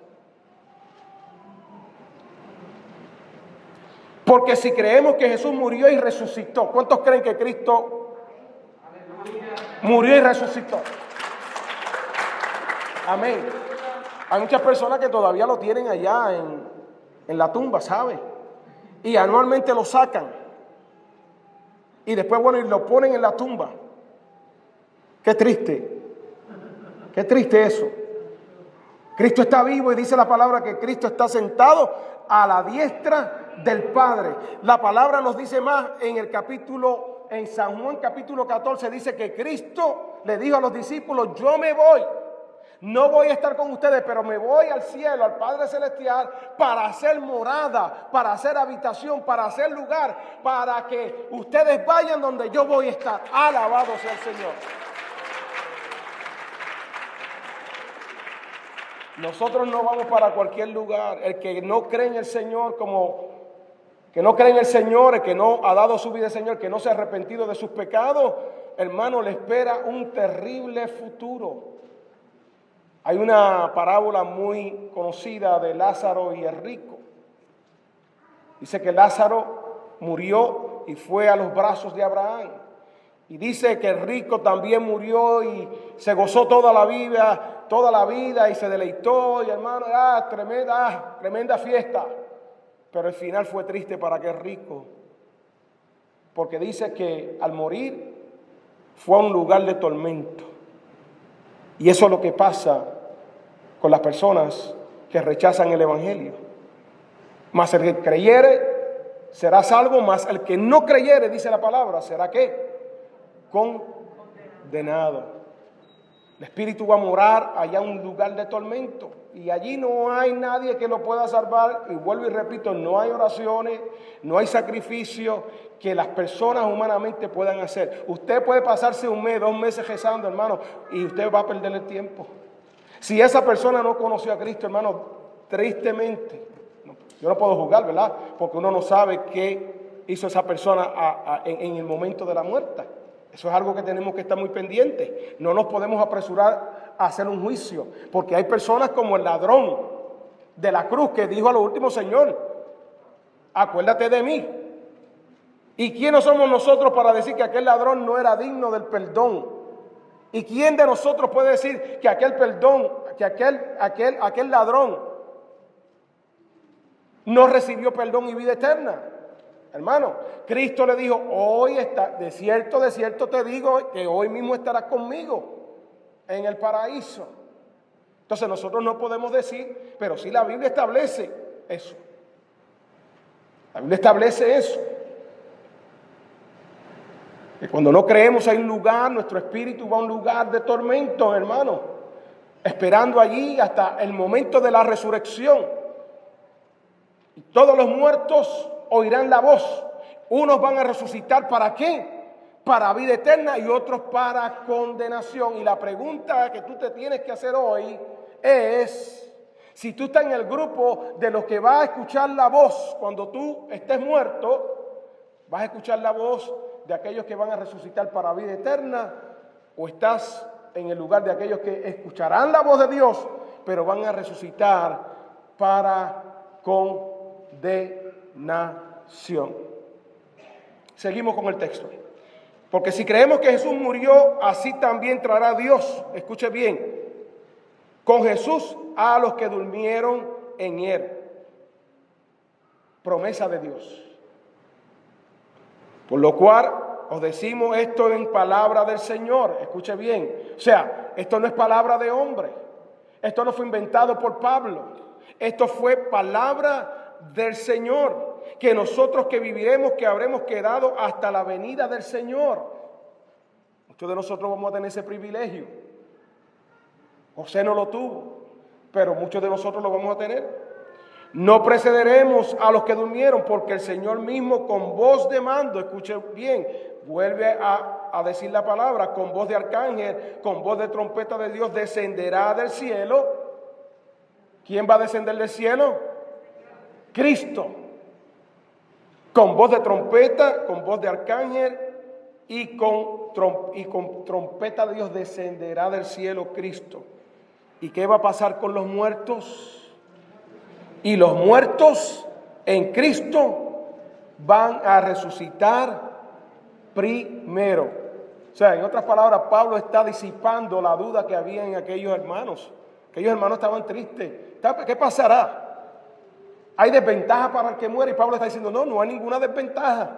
Porque si creemos que Jesús murió y resucitó, ¿cuántos creen que Cristo murió y resucitó? Amén. Hay muchas personas que todavía lo tienen allá en la tumba, ¿sabe? Y anualmente lo sacan. Y después, bueno, y lo ponen en la tumba. Qué triste. Qué triste eso. Cristo está vivo y dice la palabra que Cristo está sentado a la diestra del Padre. La palabra nos dice más en San Juan capítulo 14, dice que Cristo le dijo a los discípulos: yo me voy, no voy a estar con ustedes, pero me voy al cielo, al Padre Celestial, para hacer morada, para hacer habitación, para hacer lugar, para que ustedes vayan donde yo voy a estar. Alabado sea el Señor. Nosotros no vamos para cualquier lugar. El que no cree en el Señor, el que no ha dado su vida al Señor, que no se ha arrepentido de sus pecados, hermano, le espera un terrible futuro. Hay una parábola muy conocida de Lázaro y el rico. Dice que Lázaro murió y fue a los brazos de Abraham. Y dice que el rico también murió y se gozó toda la vida y se deleitó. Y hermano, tremenda fiesta. Pero el final fue triste para aquel rico. Porque dice que al morir fue a un lugar de tormento. Y eso es lo que pasa con las personas que rechazan el evangelio. Mas el que creyere será salvo, mas el que no creyere, dice la palabra, será ¿qué? Condenado. El espíritu va a morar allá en un lugar de tormento y allí no hay nadie que lo pueda salvar. Y vuelvo y repito, no hay oraciones, no hay sacrificio que las personas humanamente puedan hacer. Usted puede pasarse 1 mes, 2 meses rezando, hermano, y usted va a perder el tiempo. Si esa persona no conoció a Cristo, hermano, tristemente, yo no puedo juzgar, ¿verdad? Porque uno no sabe qué hizo esa persona en el momento de la muerte. Eso es algo que tenemos que estar muy pendientes. No nos podemos apresurar a hacer un juicio, porque hay personas como el ladrón de la cruz que dijo a lo último: Señor, acuérdate de mí. ¿Y quiénes somos nosotros para decir que aquel ladrón no era digno del perdón? ¿Y quién de nosotros puede decir que aquel ladrón no recibió perdón y vida eterna? Hermano, Cristo le dijo: hoy está, de cierto te digo que hoy mismo estarás conmigo en el paraíso. Entonces nosotros no podemos decir, pero sí la Biblia establece eso. La Biblia establece eso. Que cuando no creemos hay un lugar, nuestro espíritu va a un lugar de tormento, hermano, esperando allí hasta el momento de la resurrección. Y todos los muertos oirán la voz. Unos van a resucitar, ¿para qué? Para vida eterna, y otros para condenación. Y la pregunta que tú te tienes que hacer hoy es: si tú estás en el grupo de los que va a escuchar la voz cuando tú estés muerto, ¿vas a escuchar la voz de aquellos que van a resucitar para vida eterna? ¿O estás en el lugar de aquellos que escucharán la voz de Dios, pero van a resucitar para condenación? Seguimos con el texto. Porque si creemos que Jesús murió, así también traerá Dios, escuche bien, con Jesús a los que durmieron en él. Promesa de Dios. Por lo cual os decimos esto en palabra del Señor. Escuche bien. O sea, esto no es palabra de hombre. Esto no fue inventado por Pablo. Esto fue palabra del Señor. Que nosotros que viviremos, que habremos quedado hasta la venida del Señor. Muchos de nosotros vamos a tener ese privilegio. José no lo tuvo, pero muchos de nosotros lo vamos a tener. No precederemos a los que durmieron, porque el Señor mismo con voz de mando, escuche bien, vuelve a decir la palabra, con voz de arcángel, con voz de trompeta de Dios, descenderá del cielo. ¿Quién va a descender del cielo? Cristo. Con voz de trompeta, con voz de arcángel y con trompeta de Dios descenderá del cielo Cristo. ¿Y qué va a pasar con los muertos? Y los muertos en Cristo van a resucitar primero. O sea, en otras palabras, Pablo está disipando la duda que había en aquellos hermanos. Aquellos hermanos estaban tristes. ¿Qué pasará? ¿Hay desventaja para el que muere? Y Pablo está diciendo, no hay ninguna desventaja.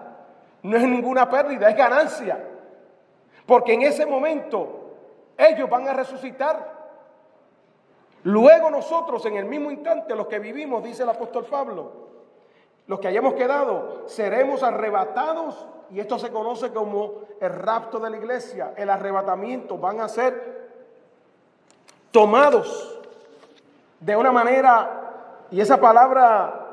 No es ninguna pérdida, es ganancia. Porque en ese momento ellos van a resucitar. Luego nosotros, en el mismo instante, los que vivimos, dice el apóstol Pablo, los que hayamos quedado, seremos arrebatados, y esto se conoce como el rapto de la iglesia, el arrebatamiento. Van a ser tomados de una manera, y esa palabra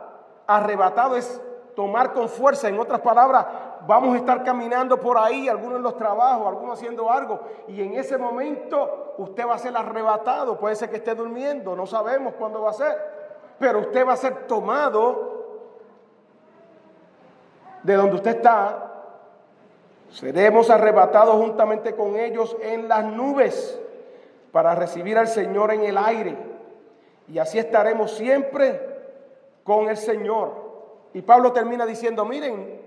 arrebatado es tomar con fuerza. En otras palabras, vamos a estar caminando por ahí, algunos en los trabajos, algunos haciendo algo, y en ese momento usted va a ser arrebatado. Puede ser que esté durmiendo, no sabemos cuándo va a ser, pero usted va a ser tomado de donde usted está. Seremos arrebatados juntamente con ellos en las nubes para recibir al Señor en el aire, y así estaremos siempre con el Señor. Y Pablo termina diciendo, miren,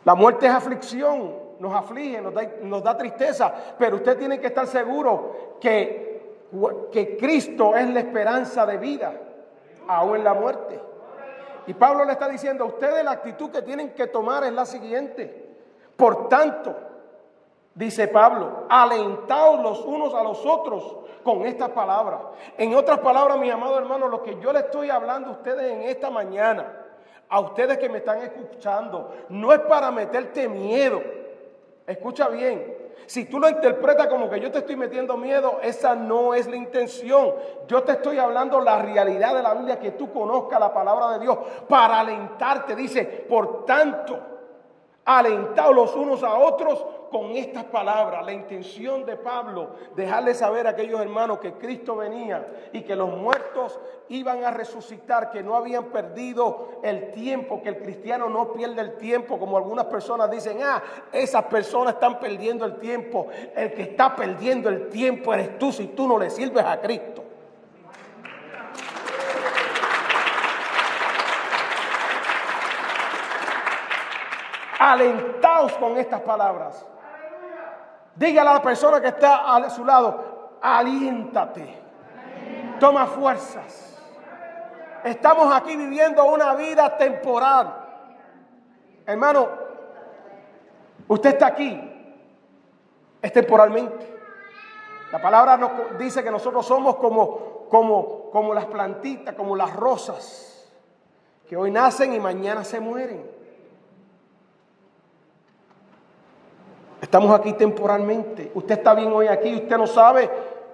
la muerte es aflicción, nos aflige, nos da tristeza, pero usted tiene que estar seguro que Cristo es la esperanza de vida, aún en la muerte. Y Pablo le está diciendo a ustedes, la actitud que tienen que tomar es la siguiente. Por tanto, dice Pablo, alentaos los unos a los otros con estas palabras. En otras palabras, mis amados hermanos, lo que yo le estoy hablando a ustedes en esta mañana, a ustedes que me están escuchando, no es para meterte miedo. Escucha bien, si tú lo interpretas como que yo te estoy metiendo miedo, esa no es la intención. Yo te estoy hablando la realidad de la Biblia, que tú conozcas la palabra de Dios, para alentarte. Dice, por tanto, alentaos los unos a otros con estas palabras. La intención de Pablo, dejarle saber a aquellos hermanos que Cristo venía y que los muertos iban a resucitar, que no habían perdido el tiempo, que el cristiano no pierde el tiempo, como algunas personas dicen, esas personas están perdiendo el tiempo. El que está perdiendo el tiempo eres tú, si tú no le sirves a Cristo. Alentaos con estas palabras. Dígale a la persona que está a su lado, aliéntate, toma fuerzas. Estamos aquí viviendo una vida temporal. Hermano, usted está aquí, es temporalmente. La palabra nos dice que nosotros somos como las plantitas, como las rosas, que hoy nacen y mañana se mueren. Estamos aquí temporalmente. Usted está bien hoy aquí, usted no sabe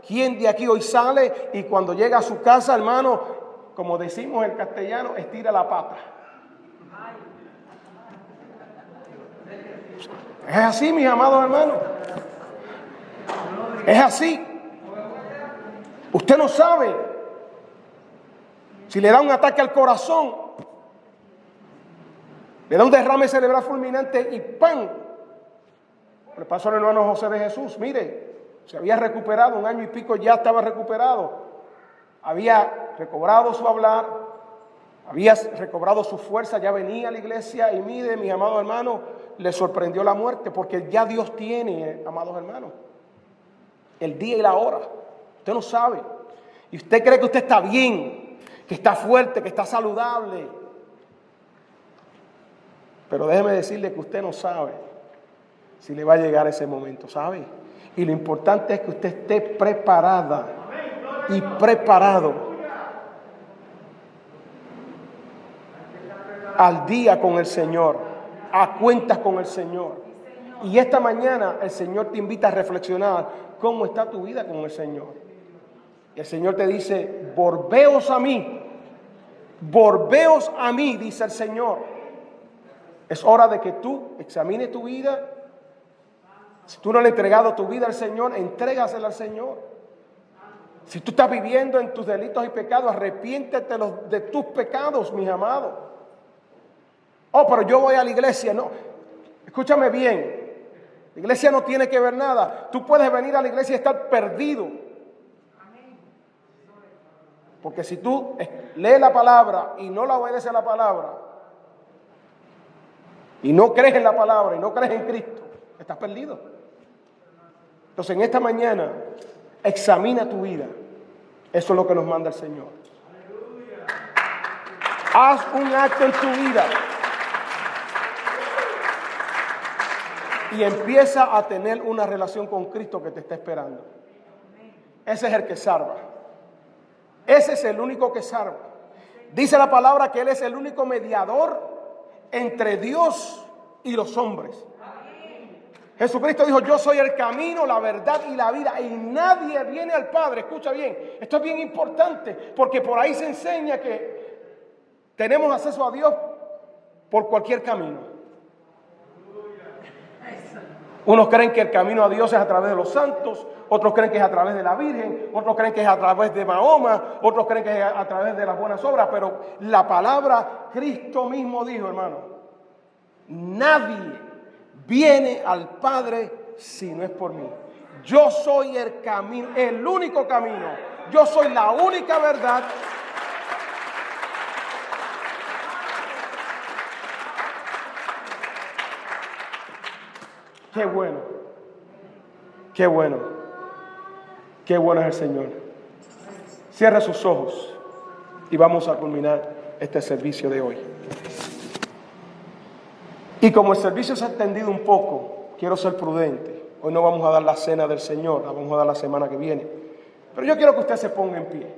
quién de aquí hoy sale, y cuando llega a su casa, hermano, como decimos en castellano, estira la pata. Es así, mis amados hermanos. Es así. Usted no sabe si le da un ataque al corazón, le da un derrame cerebral fulminante y ¡pam! Le pasó al hermano José de Jesús. Mire, se había recuperado, 1 año y pico ya estaba recuperado. Había recobrado su hablar, había recobrado su fuerza, ya venía a la iglesia y mire, mis amados hermanos, le sorprendió la muerte, porque ya Dios tiene, amados hermanos, el día y la hora. Usted no sabe. Y usted cree que usted está bien, que está fuerte, que está saludable. Pero déjeme decirle que usted no sabe si le va a llegar ese momento, ¿sabe? Y lo importante es que usted esté preparada y preparado al día con el Señor, a cuentas con el Señor. Y esta mañana el Señor te invita a reflexionar cómo está tu vida con el Señor. Y el Señor te dice, volveos a mí, dice el Señor. Es hora de que tú examines tu vida. Si tú no le has entregado tu vida al Señor, entrégasela al Señor. Si tú estás viviendo en tus delitos y pecados, arrepiéntete de tus pecados, mis amados. Oh, pero yo voy a la iglesia. No, escúchame bien. La iglesia no tiene que ver nada. Tú puedes venir a la iglesia y estar perdido. Porque si tú lees la palabra y no la obedeces a la palabra, y no crees en la palabra, y no crees en Cristo, estás perdido. Entonces en esta mañana, examina tu vida. Eso es lo que nos manda el Señor. Haz un acto en tu vida. Y empieza a tener una relación con Cristo que te está esperando. Ese es el que salva. Ese es el único que salva. Dice la palabra que Él es el único mediador entre Dios y los hombres. Jesucristo dijo, yo soy el camino, la verdad y la vida, y nadie viene al Padre. Escucha bien, esto es bien importante, porque por ahí se enseña que tenemos acceso a Dios por cualquier camino. Unos creen que el camino a Dios es a través de los santos, otros creen que es a través de la Virgen, otros creen que es a través de Mahoma, otros creen que es a través de las buenas obras, pero la palabra, Cristo mismo dijo, hermano, nadie viene al Padre si no es por mí. Yo soy el camino, el único camino. Yo soy la única verdad. Qué bueno. Qué bueno. Qué bueno es el Señor. Cierra sus ojos y vamos a culminar este servicio de hoy. Y como el servicio se ha extendido un poco, quiero ser prudente. Hoy no vamos a dar la cena del Señor, la vamos a dar la semana que viene. Pero yo quiero que usted se ponga en pie.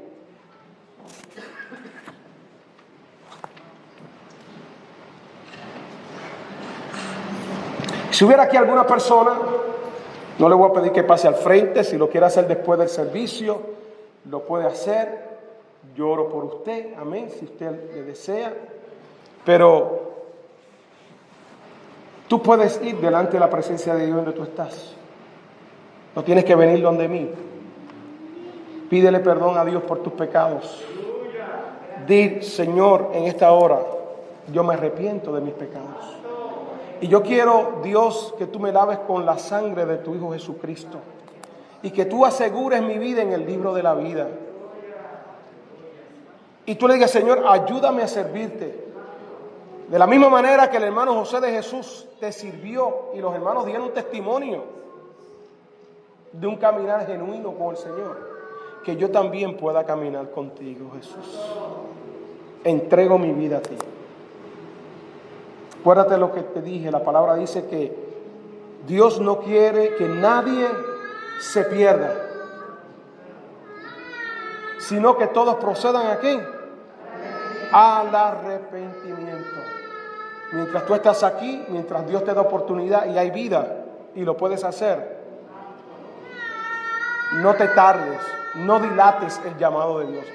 Si hubiera aquí alguna persona, no le voy a pedir que pase al frente. Si lo quiere hacer después del servicio, lo puede hacer. Yo oro por usted, amén, si usted le desea. Pero tú puedes ir delante de la presencia de Dios donde tú estás. No tienes que venir donde mí. Pídele perdón a Dios por tus pecados. Di, Señor, en esta hora, yo me arrepiento de mis pecados. Y yo quiero, Dios, que tú me laves con la sangre de tu Hijo Jesucristo. Y que tú asegures mi vida en el libro de la vida. Y tú le digas, Señor, ayúdame a servirte. De la misma manera que el hermano José de Jesús te sirvió y los hermanos dieron un testimonio de un caminar genuino con el Señor, que yo también pueda caminar contigo, Jesús. Entrego mi vida a ti. Acuérdate lo que te dije, la palabra dice que Dios no quiere que nadie se pierda, sino que todos procedan ¿a qué? Al arrepentimiento. Mientras tú estás aquí, mientras Dios te da oportunidad y hay vida y lo puedes hacer, no te tardes, no dilates el llamado de Dios.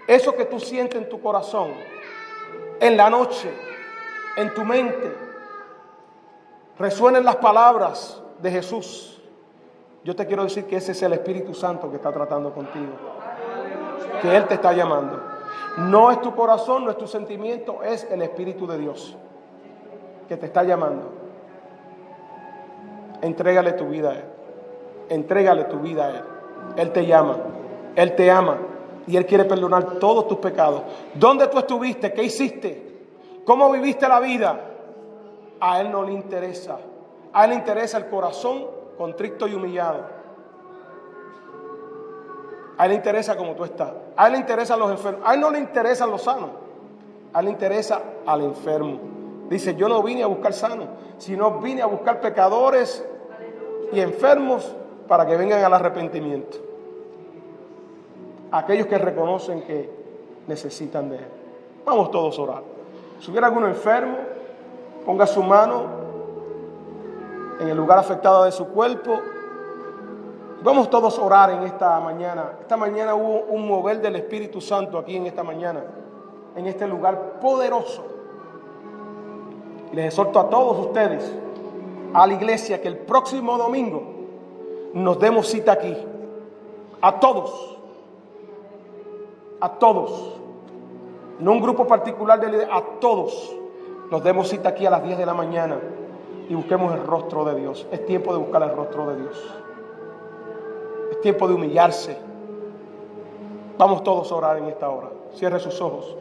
Eso que tú sientes en tu corazón, en la noche, en tu mente, resuenen las palabras de Jesús. Yo te quiero decir que ese es el Espíritu Santo que está tratando contigo, que Él te está llamando. No es tu corazón, no es tu sentimiento, es el Espíritu de Dios que te está llamando. Entrégale tu vida a Él. Entrégale tu vida a Él. Él te llama, Él te ama y Él quiere perdonar todos tus pecados. ¿Dónde tú estuviste? ¿Qué hiciste? ¿Cómo viviste la vida? A Él no le interesa. A Él le interesa el corazón contrito y humillado. A Él le interesa cómo tú estás. A Él le interesan los enfermos. A Él no le interesan los sanos. A Él le interesa al enfermo. Dice, yo no vine a buscar sanos, sino vine a buscar pecadores y enfermos para que vengan al arrepentimiento. Aquellos que reconocen que necesitan de Él. Vamos todos a orar. Si hubiera alguno enfermo, ponga su mano en el lugar afectado de su cuerpo. Vamos todos a orar en esta mañana. Esta mañana hubo un mover del Espíritu Santo aquí en esta mañana, en este lugar poderoso. Y les exhorto a todos ustedes, a la iglesia, que el próximo domingo nos demos cita aquí. A todos. A todos. No un grupo particular de líderes, a todos. Nos demos cita aquí a las 10 de la mañana y busquemos el rostro de Dios. Es tiempo de buscar el rostro de Dios. Es tiempo de humillarse. Vamos todos a orar en esta hora. Cierre sus ojos.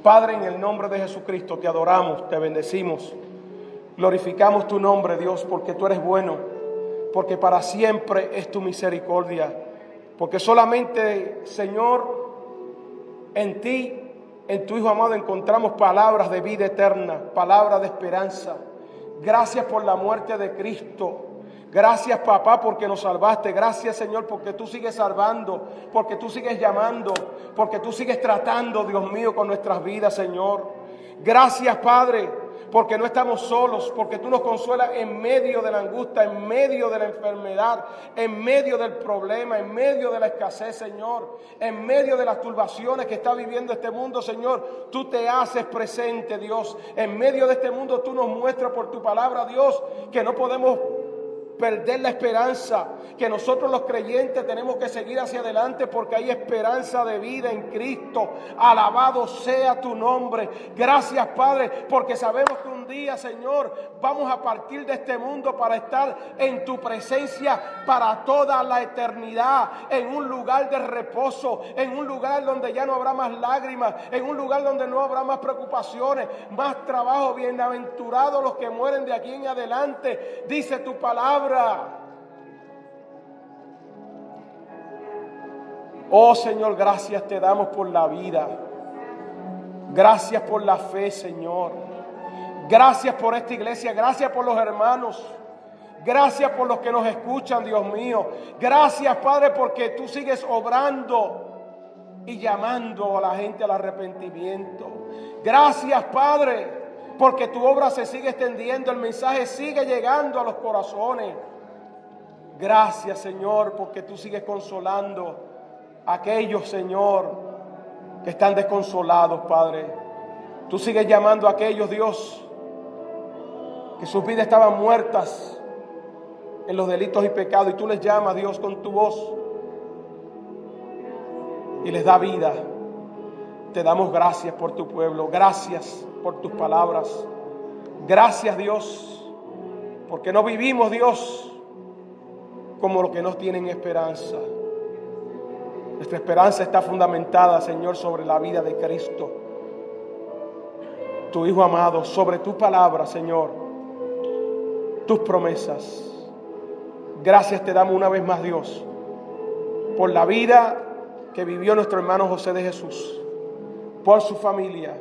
Padre, en el nombre de Jesucristo, te adoramos, te bendecimos. Glorificamos tu nombre, Dios, porque tú eres bueno, porque para siempre es tu misericordia. Porque solamente, Señor, en ti, en tu Hijo amado, encontramos palabras de vida eterna, palabras de esperanza. Gracias por la muerte de Cristo. Gracias, papá, porque nos salvaste. Gracias, Señor, porque tú sigues salvando, porque tú sigues llamando, porque tú sigues tratando, Dios mío, con nuestras vidas, Señor. Gracias, Padre, porque no estamos solos, porque tú nos consuelas en medio de la angustia, en medio de la enfermedad, en medio del problema, en medio de la escasez, Señor, en medio de las turbaciones que está viviendo este mundo, Señor. Tú te haces presente, Dios. En medio de este mundo tú nos muestras por tu palabra, Dios, que no podemos perder la esperanza, que nosotros los creyentes tenemos que seguir hacia adelante porque hay esperanza de vida en Cristo. Alabado sea tu nombre. Gracias, Padre, porque sabemos que un día, Señor, vamos a partir de este mundo para estar en tu presencia para toda la eternidad, en un lugar de reposo, en un lugar donde ya no habrá más lágrimas, en un lugar donde no habrá más preocupaciones, más trabajo. Bienaventurados los que mueren de aquí en adelante, dice tu palabra. Oh Señor, gracias te damos por la vida. Gracias por la fe, Señor. Gracias por esta iglesia. Gracias por los hermanos. Gracias por los que nos escuchan, Dios mío. Gracias, Padre, porque tú sigues obrando y llamando a la gente al arrepentimiento. Gracias, Padre, porque tu obra se sigue extendiendo, el mensaje sigue llegando a los corazones. Gracias, Señor, porque tú sigues consolando a aquellos, Señor, que están desconsolados, Padre. Tú sigues llamando a aquellos, Dios, que sus vidas estaban muertas en los delitos y pecados, y tú les llamas, Dios, con tu voz y les da vida. Te damos gracias por tu pueblo. Gracias por tus palabras. Gracias, Dios, porque no vivimos, Dios, como los que no tienen esperanza. Nuestra esperanza está fundamentada, Señor, sobre la vida de Cristo, tu Hijo amado, sobre tu palabra, Señor, tus promesas. Gracias te damos una vez más, Dios, por la vida que vivió nuestro hermano José de Jesús, por su familia,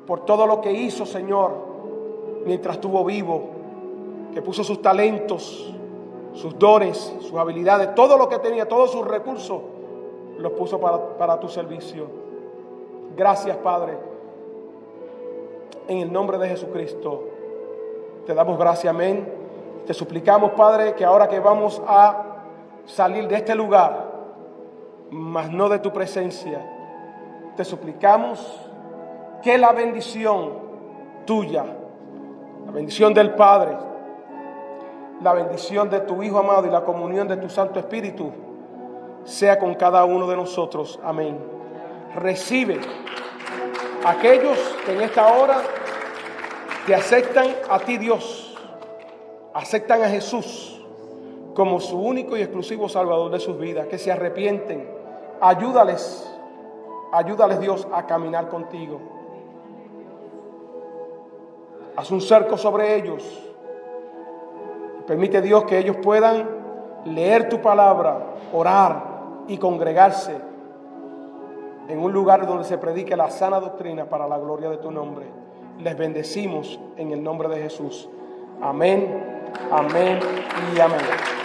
por todo lo que hizo, Señor, mientras estuvo vivo, que puso sus talentos, sus dones, sus habilidades, todo lo que tenía, todos sus recursos, los puso para tu servicio. Gracias, Padre. En el nombre de Jesucristo te damos gracias, amén. Te suplicamos, Padre, que ahora que vamos a salir de este lugar, mas no de tu presencia, te suplicamos que la bendición tuya, la bendición del Padre, la bendición de tu Hijo amado y la comunión de tu Santo Espíritu sea con cada uno de nosotros. Amén. Recibe aquellos que en esta hora te aceptan a ti, Dios, aceptan a Jesús como su único y exclusivo Salvador de sus vidas, que se arrepienten. Ayúdales Dios a caminar contigo. Haz un cerco sobre ellos. Permite, Dios, que ellos puedan leer tu palabra, orar y congregarse en un lugar donde se predique la sana doctrina para la gloria de tu nombre. Les bendecimos en el nombre de Jesús. Amén, amén y amén.